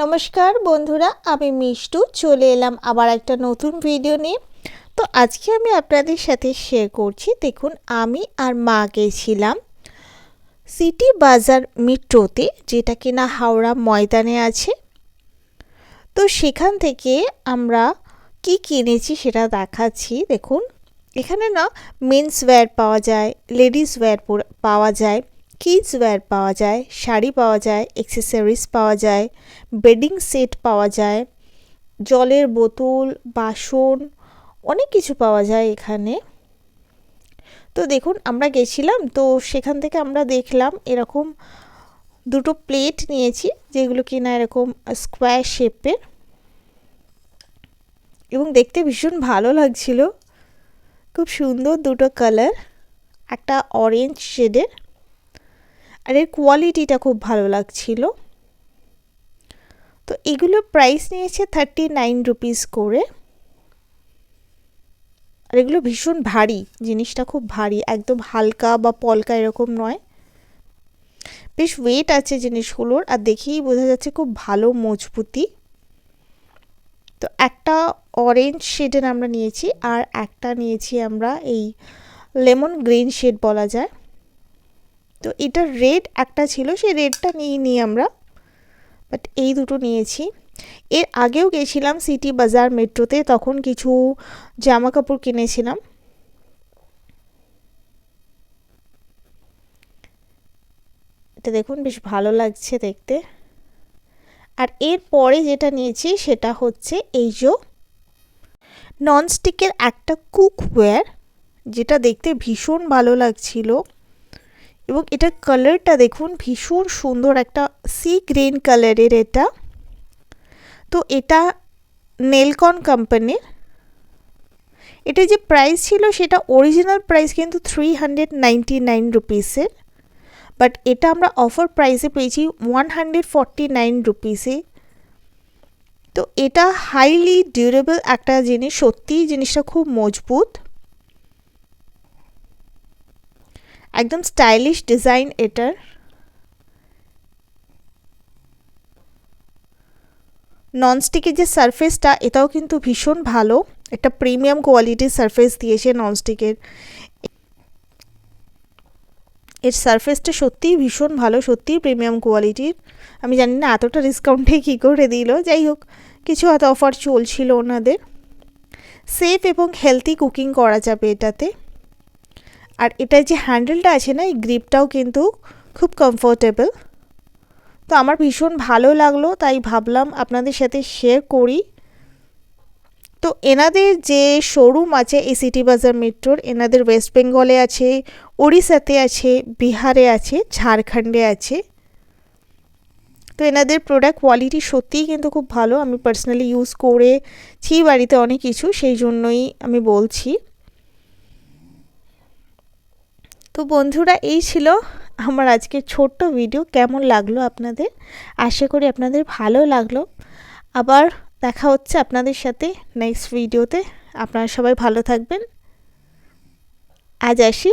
নমস্কার বন্ধুরা, আমি মিষ্টু চলে এলাম আবার একটা নতুন ভিডিও নিয়ে। তো আজকে আমি আপনাদের সাথে শেয়ার করছি। দেখুন, আমি আর মা গেছিলাম সিটি বাজার মেট্রোতে, যেটা কিনা হাওড়া ময়দানে আছে। তো সেখান থেকে আমরা কি কিনেছি সেটা দেখাচ্ছি। দেখুন, এখানে না মেন্স ওয়্যার পাওয়া যায়, লেডিস ওয়্যার পাওয়া যায়, কিডস ওয়্যার পাওয়া যায়, শাড়ি পাওয়া যায়, অ্যাক্সেসরিজ পাওয়া যায়, বেডিং সেট পাওয়া যায়, জলের বোতল, বাসন, অনেক কিছু পাওয়া যায় এখানে। তো দেখুন, আমরা গেছিলাম, তো সেখান থেকে আমরা দেখলাম এরকম দুটো প্লেট নিয়েছি, যেগুলো কিনা এরকম স্কোয়ার শেপের এবং দেখতে ভীষণ ভালো লাগছিল। খুব সুন্দর দুটো কালার, একটা অরেঞ্জ শেডের, আর এর কোয়ালিটিটা খুব ভালো লাগছিল। তো এগুলোর প্রাইস নিয়েছে 39 রুপিস করে। আর এগুলো ভীষণ ভারী, জিনিসটা খুব ভারী, একদম হালকা বা পলকা এরকম নয়, বেশ ওয়েট আছে জিনিসগুলোর। আর দেখেই বোঝা যাচ্ছে খুব ভালো মজবুতি। তো একটা অরেঞ্জ শেডের আমরা নিয়েছি, আর একটা নিয়েছি আমরা এই লেমন গ্রিন শেড বলা যায়। তো এটা রেড একটা ছিল, সেই রেডটা নিই আমরা, বাট এই দুটো নিয়েছি। এর আগেও গেছিলাম সিটি বাজার মেট্রোতে, তখন কিছু জামা কাপড় কিনেছিলাম। এটা দেখুন, বেশ ভালো লাগছে দেখতে। আর এরপরে যেটা নিয়েছি সেটা হচ্ছে এই যে ননস্টিকের একটা কুকওয়্যার, যেটা দেখতে ভীষণ ভালো লাগছিল। এবং এটার কালারটা দেখুন, ভীষণ সুন্দর, একটা সি গ্রিন কালারের এটা। তো এটা নেলকন কোম্পানির। এটা যে প্রাইস ছিল সেটা অরিজিনাল প্রাইস কিন্তু 399 রুপিসের, বাট এটা আমরা অফার প্রাইসে পেয়েছি 149 রুপিসে। তো এটা হাইলি ডিউরেবল একটা জিনিস, সত্যিই জিনিসটা খুব মজবুত, একদম স্টাইলিশ ডিজাইন এটার। ননস্টিকের যে সারফেসটা, এটাও কিন্তু ভীষণ ভালো, একটা প্রিমিয়াম কোয়ালিটির সারফেস দিয়েছে ননস্টিকের। এর সারফেসটা সত্যিই ভীষণ ভালো, সত্যিই প্রিমিয়াম কোয়ালিটির। আমি জানি না এতটা ডিসকাউন্টে কী করে দিল, যাই হোক কিছু হয়তো অফার চলছিল ওনাদের। সেফ এবং হেলদি কুকিং করা যাবে এটাতে। আর এটার যে হ্যান্ডেলটা আছে না, এই গ্রিপটাও কিন্তু খুব কমফোর্টেবল। তো আমার ভীষণ ভালো লাগলো, তাই ভাবলাম আপনাদের সাথে শেয়ার করি। তো এনাদের যে শোরুম আছে এই সিটি বাজার মেট্রোর, এনাদের ওয়েস্ট বেঙ্গলে আছে, ওড়িশাতে আছে, বিহারে আছে, ঝাড়খণ্ডে আছে। তো এনাদের প্রোডাক্ট কোয়ালিটি সত্যিই কিন্তু খুব ভালো। আমি পার্সোনালি ইউজ করেছি বাড়িতে অনেক কিছু, সেই জন্যই আমি বলছি। তো বন্ধুরা, এই ছিল আমার আজকের ছোট্ট ভিডিও। কেমন লাগলো আপনাদের? আশা করি আপনাদের ভালো লাগলো। আবার দেখা হচ্ছে আপনাদের সাথে নেক্সট ভিডিওতে। আপনারা সবাই ভালো থাকবেন। আজ আসি।